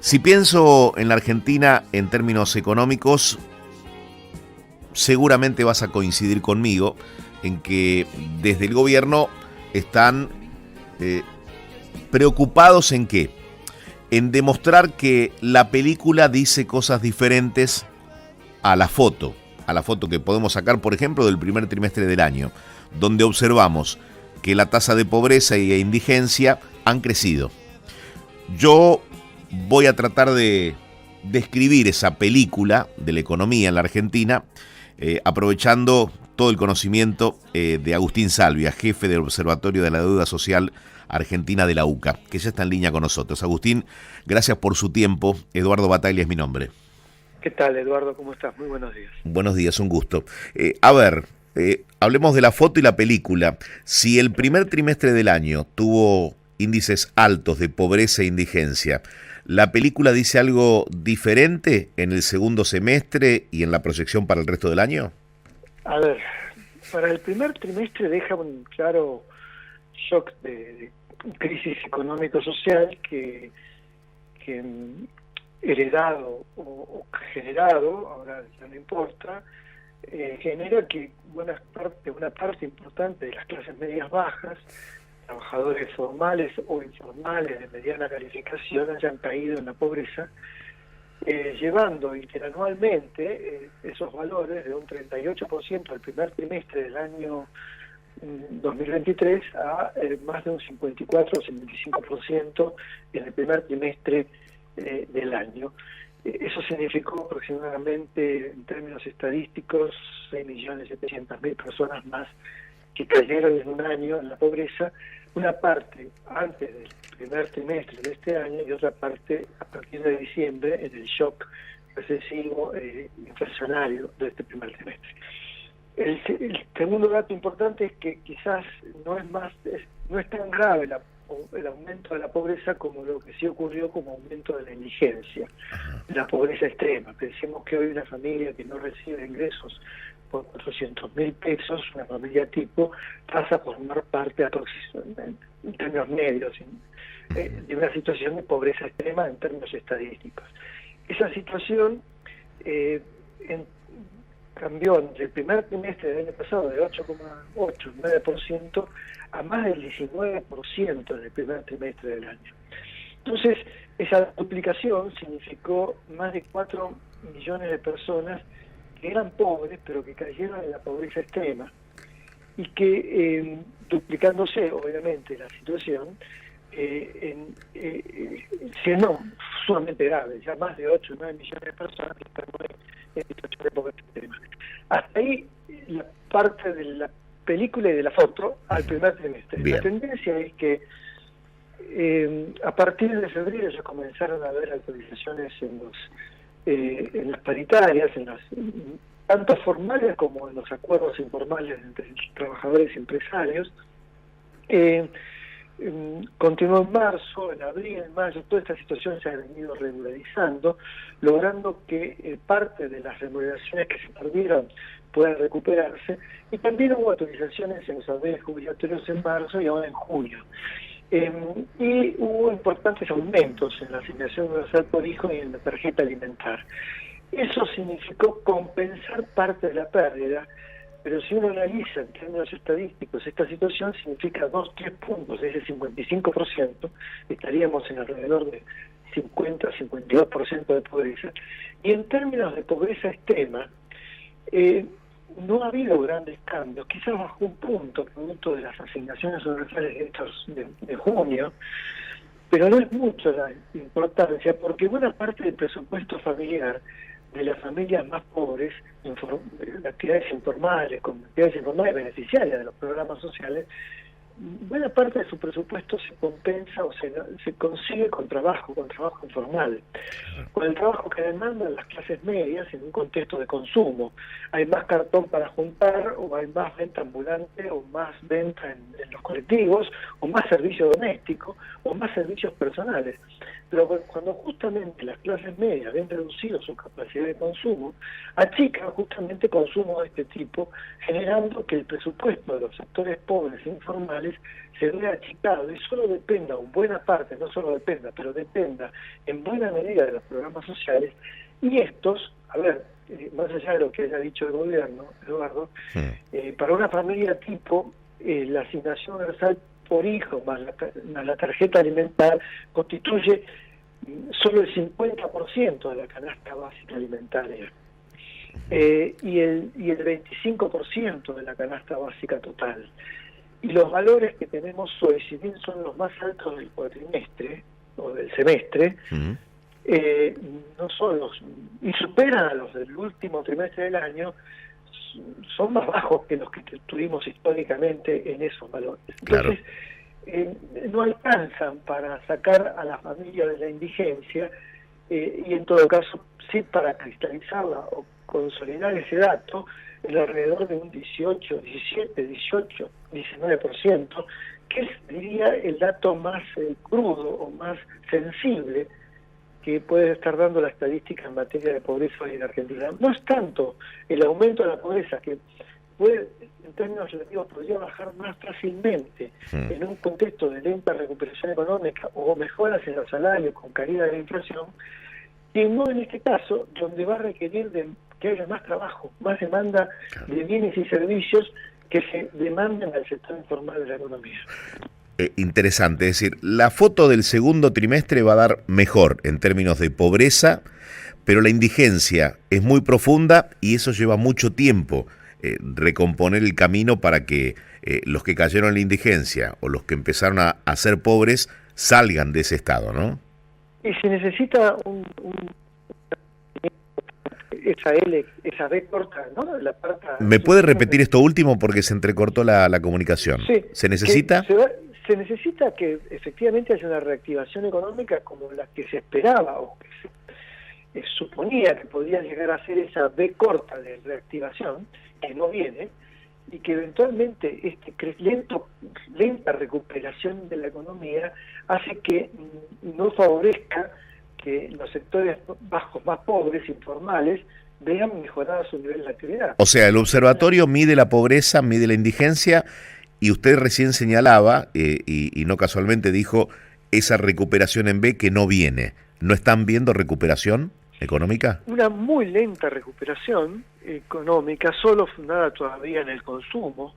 Si pienso en la Argentina en términos económicos, seguramente vas a coincidir conmigo en que desde el gobierno están eh, preocupados en qué, en demostrar que la película dice cosas diferentes a la foto que podemos sacar, por ejemplo, del primer trimestre del año, donde observamos que la tasa de pobreza y de indigencia han crecido. Yo voy a tratar de describir esa película de la economía en la Argentina, aprovechando todo el conocimiento de Agustín Salvia, jefe del Observatorio de la Deuda Social Argentina de la UCA, que ya está en línea con nosotros. Agustín, gracias por su tiempo. Eduardo Bataglia es mi nombre. ¿Qué tal, Eduardo? ¿Cómo estás? Muy buenos días. Buenos días, un gusto. Hablemos de la foto y la película. Si el primer trimestre del año tuvo índices altos de pobreza e indigencia, ¿la película dice algo diferente en el segundo semestre y en la proyección para el resto del año? A ver, para el primer trimestre deja un claro shock de crisis económico-social que heredado o generado, ahora ya no importa, genera que una parte importante de las clases medias bajas, trabajadores formales o informales de mediana calificación, hayan caído en la pobreza, llevando interanualmente esos valores de un 38% al primer trimestre del año 2023 a más de un 54 o 55% en el primer trimestre del año. Eso significó aproximadamente, en términos estadísticos, 6.700.000 personas más que cayeron en un año en la pobreza, una parte antes del primer trimestre de este año y otra parte a partir de diciembre en el shock recesivo inflacionario de este primer trimestre. El segundo dato importante es que quizás no es tan grave el aumento de la pobreza como lo que sí ocurrió como aumento de la indigencia, la pobreza extrema. Pensemos que hoy una familia que no recibe ingresos por 400.000 pesos, una familia tipo, pasa a formar parte aproximadamente, en términos medios, de una situación de pobreza extrema en términos estadísticos. Esa situación cambió entre el primer trimestre del año pasado de 8,8, 9% a más del 19% en el primer trimestre del año. Entonces, esa duplicación significó más de 4 millones de personas que eran pobres, pero que cayeron en la pobreza extrema, y que, duplicándose, obviamente, la situación, siendo sumamente grave, ya más de 8 o 9 millones de personas que están en situación de pobreza extrema. Hasta ahí la parte de la película y de la foto al primer trimestre. Bien. La tendencia es que a partir de febrero ya comenzaron a haber actualizaciones en las paritarias, tanto formales como en los acuerdos informales entre trabajadores y empresarios. Continuó en marzo, en abril, en mayo, toda esta situación se ha venido regularizando, logrando que parte de las remuneraciones que se perdieron puedan recuperarse, y también hubo actualizaciones en los haberes jubilatorios en marzo y ahora en junio. Y hubo importantes aumentos en la asignación universal por hijo y en la tarjeta alimentar. Eso significó compensar parte de la pérdida, pero si uno analiza en términos estadísticos esta situación, significa 2-3 puntos, es decir, 55%, estaríamos en alrededor de 50-52% de pobreza. Y en términos de pobreza extrema, no ha habido grandes cambios, quizás bajó un punto producto de las asignaciones universales de junio, pero no es mucho la importancia, porque buena parte del presupuesto familiar de las familias más pobres, de actividades informales, beneficiarias de los programas sociales, buena parte de su presupuesto se compensa o se consigue con trabajo informal, con el trabajo que demandan las clases medias en un contexto de consumo. Hay más cartón para juntar, o hay más venta ambulante, o más venta en los colectivos, o más servicio doméstico, o más servicios personales. Pero cuando justamente las clases medias ven reducido su capacidad de consumo, achican justamente consumo de este tipo, generando que el presupuesto de los sectores pobres e informales se vea achicado y solo dependa, en buena parte, no solo dependa, pero dependa en buena medida de los programas sociales. Y estos, a ver, más allá de lo que haya dicho el gobierno, Eduardo, para una familia tipo, la asignación universal por hijo más la tarjeta alimentar constituye solo el 50% de la canasta básica alimentaria y el 25% de la canasta básica total. Y los valores que tenemos hoy, si bien son los más altos del cuatrimestre o del semestre, no son los, y superan a los del último trimestre del año, son más bajos que los que tuvimos históricamente en esos valores. Entonces, no alcanzan para sacar a la familia de la indigencia y en todo caso sí para cristalizarla o consolidar ese dato en alrededor de un 18, 17, 18, 19%, que diría el dato más crudo o más sensible que puede estar dando la estadística en materia de pobreza hoy en Argentina. No es tanto el aumento de la pobreza, que puede, en términos relativos, podría bajar más fácilmente en un contexto de lenta recuperación económica o mejoras en los salarios con caída de la inflación, que no en este caso, donde va a requerir de que haya más trabajo, más demanda de bienes y servicios que se demanden al sector informal de la economía. Interesante, es decir, la foto del segundo trimestre va a dar mejor en términos de pobreza, pero la indigencia es muy profunda y eso lleva mucho tiempo recomponer el camino para que los que cayeron en la indigencia o los que empezaron a ser pobres salgan de ese estado, ¿no? Y se necesita esa B corta, ¿no? La parte. ¿Me puede repetir esto último porque se entrecortó la comunicación? Sí. ¿Se necesita? Se necesita que efectivamente haya una reactivación económica como la que se esperaba o que se suponía que podía llegar a ser esa B corta de reactivación, que no viene, y que eventualmente lenta recuperación de la economía hace que no favorezca que los sectores bajos más pobres, informales, vean mejorada su nivel de actividad. O sea, el observatorio mide la pobreza, mide la indigencia, y usted recién señalaba, y no casualmente dijo, esa recuperación en B que no viene. ¿No están viendo recuperación económica? Una muy lenta recuperación económica, solo fundada todavía en el consumo,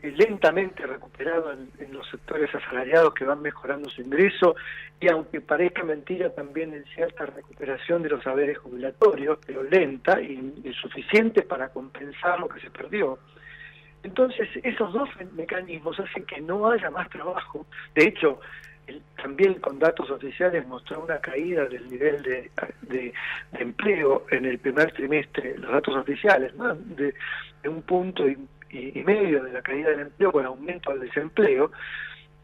lentamente recuperado en los sectores asalariados que van mejorando su ingreso, y aunque parezca mentira, también en cierta recuperación de los haberes jubilatorios, pero lenta y insuficiente para compensar lo que se perdió. Entonces, esos dos mecanismos hacen que no haya más trabajo. De hecho, también con datos oficiales mostró una caída del nivel de empleo en el primer trimestre, los datos oficiales, más de 1,5 puntos de la caída del empleo con aumento del desempleo.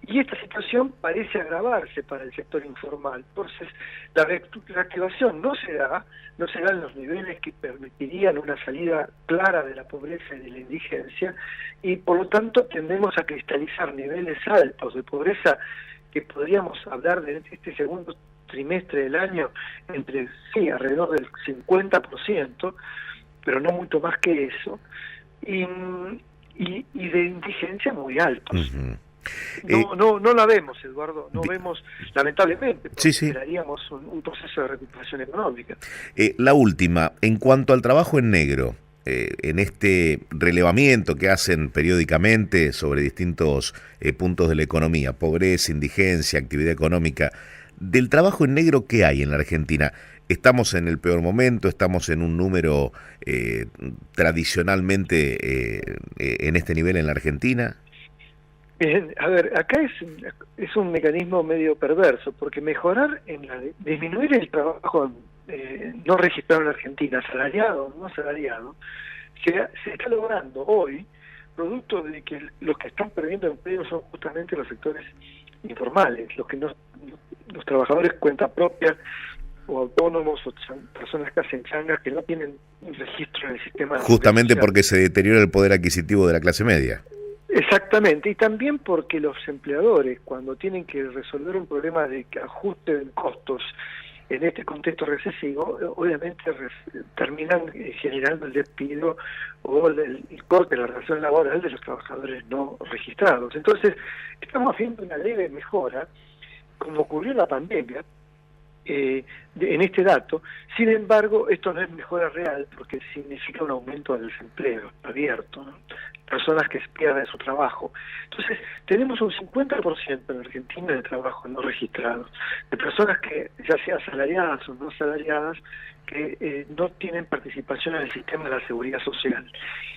Y esta situación parece agravarse para el sector informal. Entonces, la reactivación no se da en los niveles que permitirían una salida clara de la pobreza y de la indigencia, y por lo tanto tendemos a cristalizar niveles altos de pobreza que podríamos hablar de este segundo trimestre del año entre, sí, alrededor del 50%, pero no mucho más que eso, y de indigencia muy altos. No la vemos, Eduardo, no vemos, lamentablemente, porque esperaríamos un proceso de recuperación económica. La última, en cuanto al trabajo en negro, en este relevamiento que hacen periódicamente sobre distintos puntos de la economía, pobreza, indigencia, actividad económica, del trabajo en negro, ¿qué hay en la Argentina? ¿Estamos en el peor momento? ¿Estamos en un número tradicionalmente en este nivel en la Argentina? A ver, acá es un mecanismo medio perverso, porque disminuir el trabajo no registrado en la Argentina, asalariado o no asalariado, se está logrando hoy, producto de que los que están perdiendo empleo son justamente los sectores informales, los trabajadores cuenta propia o autónomos o personas que hacen changas que no tienen un registro en el sistema. Justamente porque se deteriora el poder adquisitivo de la clase media. Exactamente, y también porque los empleadores, cuando tienen que resolver un problema de ajuste de costos en este contexto recesivo, obviamente terminan generando el despido o el corte de la relación laboral de los trabajadores no registrados. Entonces, estamos viendo una leve mejora, como ocurrió en la pandemia, en este dato. Sin embargo, esto no es mejora real porque significa un aumento del desempleo abierto, ¿no? Personas que pierden su trabajo. Entonces, tenemos un 50% en Argentina de trabajo no registrado, de personas que, ya sea asalariadas o no asalariadas, que no tienen participación en el sistema de la seguridad social.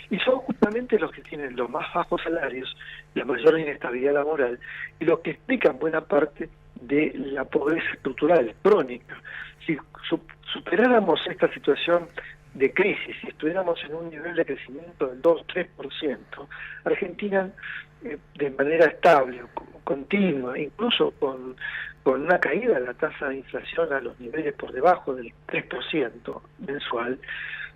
Y son justamente los que tienen los más bajos salarios, la mayor inestabilidad laboral, y los que explican buena parte de la pobreza estructural crónica. Si superáramos esta situación de crisis, si estuviéramos en un nivel de crecimiento del 2-3%, Argentina de manera estable, continua, incluso con una caída de la tasa de inflación a los niveles por debajo del 3% mensual,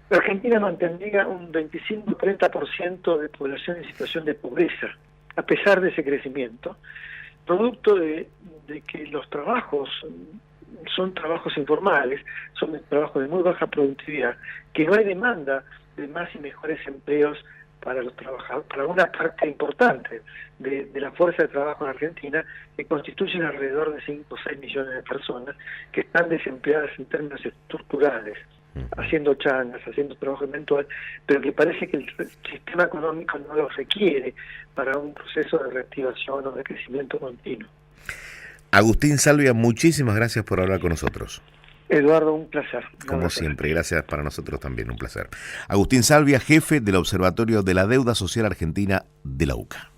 Argentina mantendría un 25-30% de población en situación de pobreza, a pesar de ese crecimiento, producto de que los trabajos son trabajos informales, son trabajos de muy baja productividad, que no hay demanda de más y mejores empleos para los trabajadores, para una parte importante de la fuerza de trabajo en Argentina, que constituyen alrededor de 5 o 6 millones de personas que están desempleadas en términos estructurales, haciendo changas, haciendo trabajo eventual, pero que parece que el sistema económico no lo requiere para un proceso de reactivación o de crecimiento continuo. Agustín Salvia, muchísimas gracias por hablar con nosotros. Eduardo, un placer. Como siempre, gracias para nosotros también, un placer. Agustín Salvia, jefe del Observatorio de la Deuda Social Argentina de la UCA.